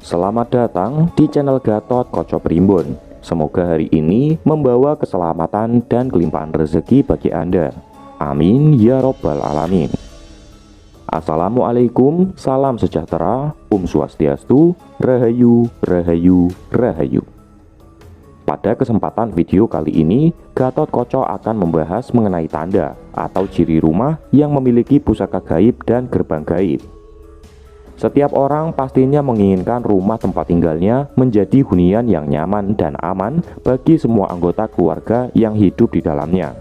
Selamat datang di channel Gatot Koco Primbon. Semoga hari ini membawa keselamatan dan kelimpahan rezeki bagi Anda. Amin ya robbal alamin. Assalamualaikum, salam sejahtera, Swastiastu, Rahayu, Rahayu, Rahayu. Pada kesempatan video kali ini, Gatot Koco akan membahas mengenai tanda atau ciri rumah yang memiliki pusaka gaib dan gerbang gaib. Setiap orang pastinya menginginkan rumah tempat tinggalnya menjadi hunian yang nyaman dan aman bagi semua anggota keluarga yang hidup di dalamnya.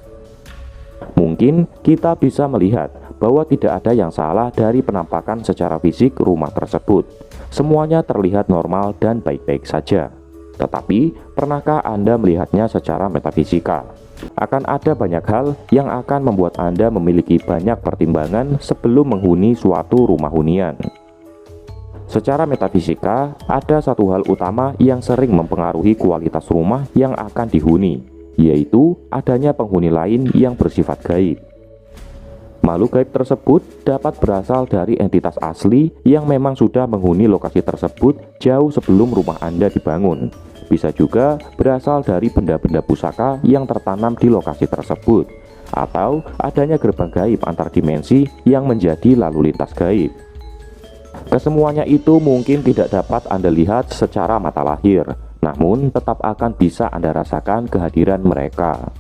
Mungkin kita bisa melihat bahwa tidak ada yang salah dari penampakan secara fisik rumah tersebut. Semuanya terlihat normal dan baik-baik saja. Tetapi, pernahkah Anda melihatnya secara metafisika? Akan ada banyak hal yang akan membuat Anda memiliki banyak pertimbangan sebelum menghuni suatu rumah hunian. Secara metafisika, ada satu hal utama yang sering mempengaruhi kualitas rumah yang akan dihuni, yaitu adanya penghuni lain yang bersifat gaib. Makhluk gaib tersebut dapat berasal dari entitas asli yang memang sudah menghuni lokasi tersebut jauh sebelum rumah Anda dibangun. Bisa juga berasal dari benda-benda pusaka yang tertanam di lokasi tersebut, atau adanya gerbang gaib antar dimensi yang menjadi lalu lintas gaib. Kesemuanya itu mungkin tidak dapat Anda lihat secara mata lahir, namun tetap akan bisa Anda rasakan kehadiran mereka.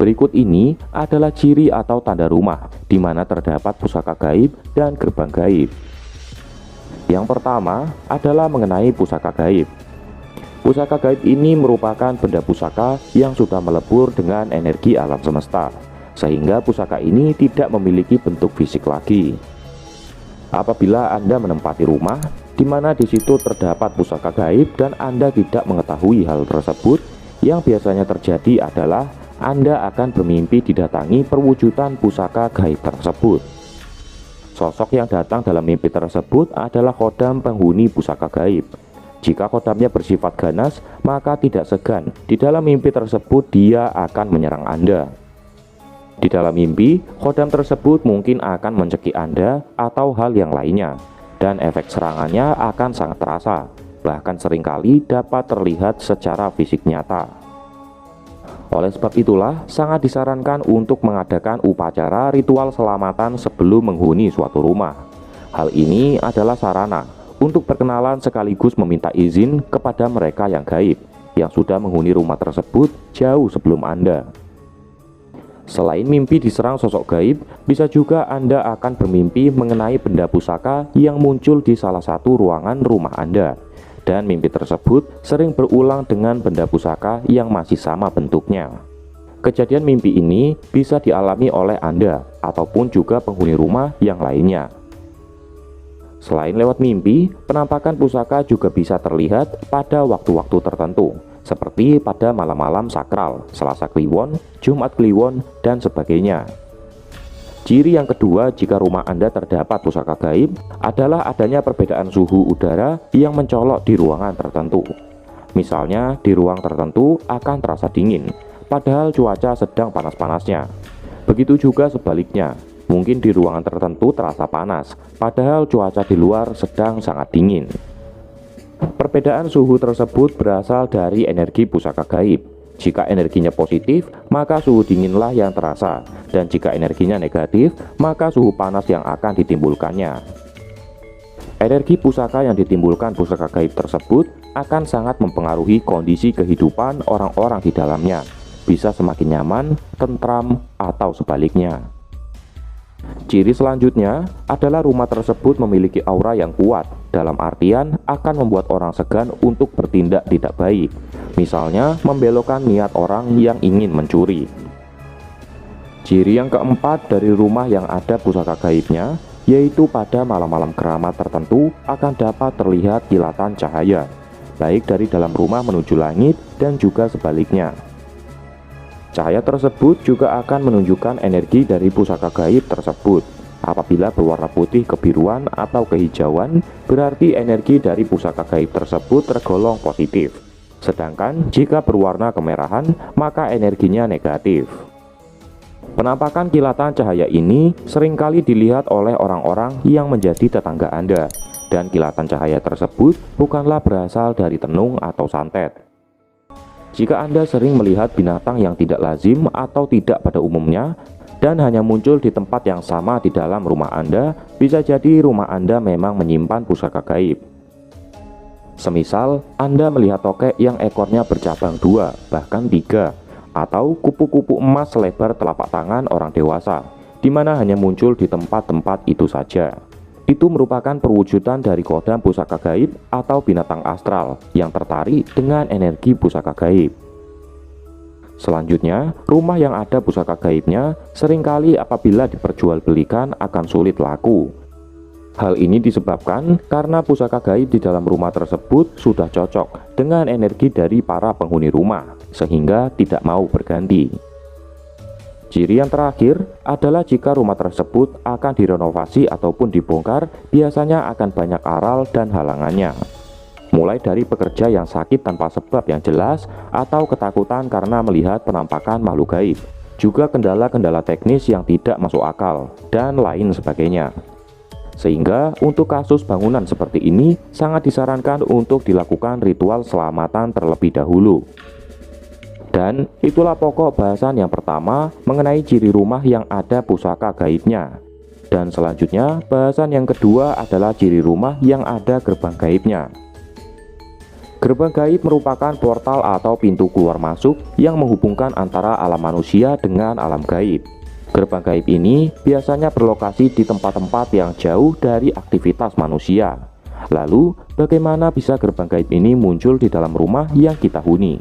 Berikut ini adalah ciri atau tanda rumah di mana terdapat pusaka gaib dan gerbang gaib. Yang pertama adalah mengenai pusaka gaib. Pusaka gaib ini merupakan benda pusaka yang sudah melebur dengan energi alam semesta, sehingga pusaka ini tidak memiliki bentuk fisik lagi. Apabila Anda menempati rumah di mana di situ terdapat pusaka gaib dan Anda tidak mengetahui hal tersebut, yang biasanya terjadi adalah Anda akan bermimpi didatangi perwujudan pusaka gaib tersebut. Sosok yang datang dalam mimpi tersebut adalah khodam penghuni pusaka gaib. Jika khodamnya bersifat ganas, maka tidak segan di dalam mimpi tersebut dia akan menyerang Anda. Di dalam mimpi, khodam tersebut mungkin akan mencekik Anda atau hal yang lainnya, dan efek serangannya akan sangat terasa, bahkan seringkali dapat terlihat secara fisik nyata. Oleh sebab itulah, sangat disarankan untuk mengadakan upacara ritual selamatan sebelum menghuni suatu rumah. Hal ini adalah sarana untuk perkenalan sekaligus meminta izin kepada mereka yang gaib, yang sudah menghuni rumah tersebut jauh sebelum Anda. Selain mimpi diserang sosok gaib, bisa juga Anda akan bermimpi mengenai benda pusaka yang muncul di salah satu ruangan rumah Anda. Dan mimpi tersebut sering berulang dengan benda pusaka yang masih sama bentuknya. Kejadian mimpi ini bisa dialami oleh Anda ataupun juga penghuni rumah yang lainnya. Selain lewat mimpi, penampakan pusaka juga bisa terlihat pada waktu-waktu tertentu, seperti pada malam-malam sakral, Selasa Kliwon, Jumat Kliwon, dan sebagainya. Ciri yang kedua jika rumah Anda terdapat pusaka gaib adalah adanya perbedaan suhu udara yang mencolok di ruangan tertentu. Misalnya, di ruang tertentu akan terasa dingin, padahal cuaca sedang panas-panasnya. Begitu juga sebaliknya, mungkin di ruangan tertentu terasa panas, padahal cuaca di luar sedang sangat dingin. Perbedaan suhu tersebut berasal dari energi pusaka gaib. Jika energinya positif, maka suhu dinginlah yang terasa, dan jika energinya negatif, maka suhu panas yang akan ditimbulkannya. Energi pusaka yang ditimbulkan pusaka gaib tersebut akan sangat mempengaruhi kondisi kehidupan orang-orang di dalamnya, bisa semakin nyaman, tentram, atau sebaliknya. Ciri selanjutnya adalah rumah tersebut memiliki aura yang kuat, dalam artian akan membuat orang segan untuk bertindak tidak baik, misalnya membelokkan niat orang yang ingin mencuri. Ciri yang keempat dari rumah yang ada pusaka gaibnya, yaitu pada malam-malam keramat tertentu akan dapat terlihat kilatan cahaya, baik dari dalam rumah menuju langit dan juga sebaliknya. Cahaya tersebut juga akan menunjukkan energi dari pusaka gaib tersebut. Apabila berwarna putih kebiruan atau kehijauan, berarti energi dari pusaka gaib tersebut tergolong positif. Sedangkan jika berwarna kemerahan, maka energinya negatif. Penampakan kilatan cahaya ini seringkali dilihat oleh orang-orang yang menjadi tetangga Anda, dan kilatan cahaya tersebut bukanlah berasal dari tenung atau santet. Jika Anda sering melihat binatang yang tidak lazim atau tidak pada umumnya, dan hanya muncul di tempat yang sama di dalam rumah Anda, bisa jadi rumah Anda memang menyimpan pusaka gaib. Semisal, Anda melihat tokek yang ekornya bercabang 2, bahkan 3, atau kupu-kupu emas selebar telapak tangan orang dewasa, di mana hanya muncul di tempat-tempat itu saja. Itu merupakan perwujudan dari kodam pusaka gaib atau binatang astral yang tertarik dengan energi pusaka gaib. Selanjutnya, rumah yang ada pusaka gaibnya seringkali apabila diperjualbelikan akan sulit laku. Hal ini disebabkan karena pusaka gaib di dalam rumah tersebut sudah cocok dengan energi dari para penghuni rumah, sehingga tidak mau berganti. Ciri yang terakhir adalah jika rumah tersebut akan direnovasi ataupun dibongkar, biasanya akan banyak aral dan halangannya. Mulai dari pekerja yang sakit tanpa sebab yang jelas atau ketakutan karena melihat penampakan makhluk gaib, juga kendala-kendala teknis yang tidak masuk akal, dan lain sebagainya. Sehingga untuk kasus bangunan seperti ini sangat disarankan untuk dilakukan ritual selamatan terlebih dahulu. Dan itulah pokok bahasan yang pertama mengenai ciri rumah yang ada pusaka gaibnya. Dan selanjutnya bahasan yang kedua adalah ciri rumah yang ada gerbang gaibnya. Gerbang gaib merupakan portal atau pintu keluar masuk yang menghubungkan antara alam manusia dengan alam gaib. Gerbang gaib ini biasanya berlokasi di tempat-tempat yang jauh dari aktivitas manusia. Lalu, bagaimana bisa gerbang gaib ini muncul di dalam rumah yang kita huni?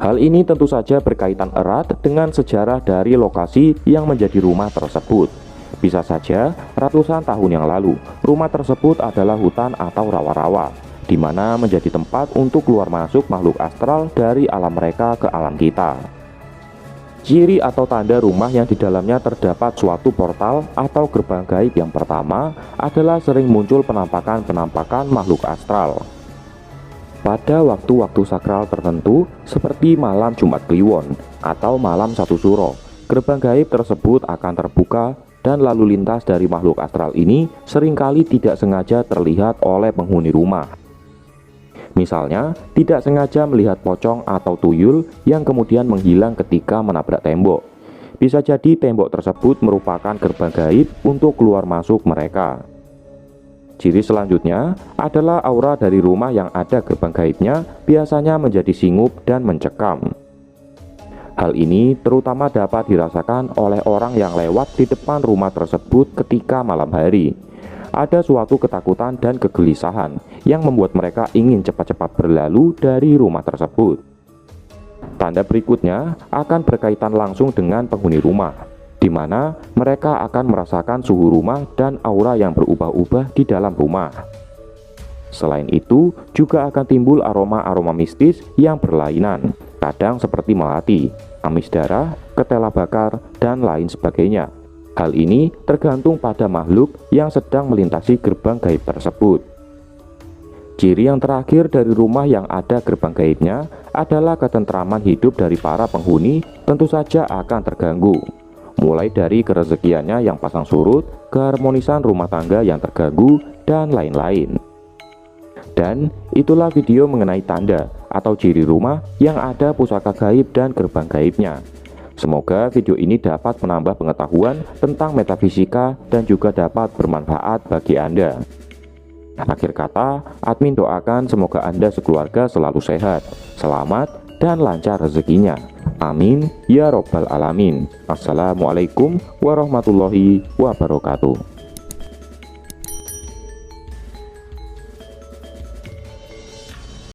Hal ini tentu saja berkaitan erat dengan sejarah dari lokasi yang menjadi rumah tersebut. Bisa saja ratusan tahun yang lalu, rumah tersebut adalah hutan atau rawa-rawa, di mana menjadi tempat untuk keluar masuk makhluk astral dari alam mereka ke alam kita. Ciri atau tanda rumah yang di dalamnya terdapat suatu portal atau gerbang gaib yang pertama adalah sering muncul penampakan-penampakan makhluk astral. Pada waktu-waktu sakral tertentu seperti malam Jumat Kliwon atau malam 1 Suro, gerbang gaib tersebut akan terbuka dan lalu lintas dari makhluk astral ini seringkali tidak sengaja terlihat oleh penghuni rumah. Misalnya, tidak sengaja melihat pocong atau tuyul yang kemudian menghilang ketika menabrak tembok. Bisa jadi tembok tersebut merupakan gerbang gaib untuk keluar masuk mereka. Ciri selanjutnya adalah aura dari rumah yang ada gerbang gaibnya biasanya menjadi singup dan mencekam. Hal ini terutama dapat dirasakan oleh orang yang lewat di depan rumah tersebut ketika malam hari. Ada suatu ketakutan dan kegelisahan yang membuat mereka ingin cepat-cepat berlalu dari rumah tersebut. Tanda berikutnya akan berkaitan langsung dengan penghuni rumah, di mana mereka akan merasakan suhu rumah dan aura yang berubah-ubah di dalam rumah. Selain itu, juga akan timbul aroma-aroma mistis yang berlainan, kadang seperti melati, amis darah, ketela bakar, dan lain sebagainya. Hal ini tergantung pada makhluk yang sedang melintasi gerbang gaib tersebut. Ciri yang terakhir dari rumah yang ada gerbang gaibnya adalah ketentraman hidup dari para penghuni tentu saja akan terganggu. Mulai dari kerezekiannya yang pasang surut, keharmonisan rumah tangga yang terganggu, dan lain-lain. Dan itulah video mengenai tanda atau ciri rumah yang ada pusaka gaib dan gerbang gaibnya. Semoga video ini dapat menambah pengetahuan tentang metafisika dan juga dapat bermanfaat bagi Anda. Akhir kata, admin doakan semoga Anda sekeluarga selalu sehat, selamat, dan lancar rezekinya. Amin, ya robbal alamin. Assalamualaikum warahmatullahi wabarakatuh.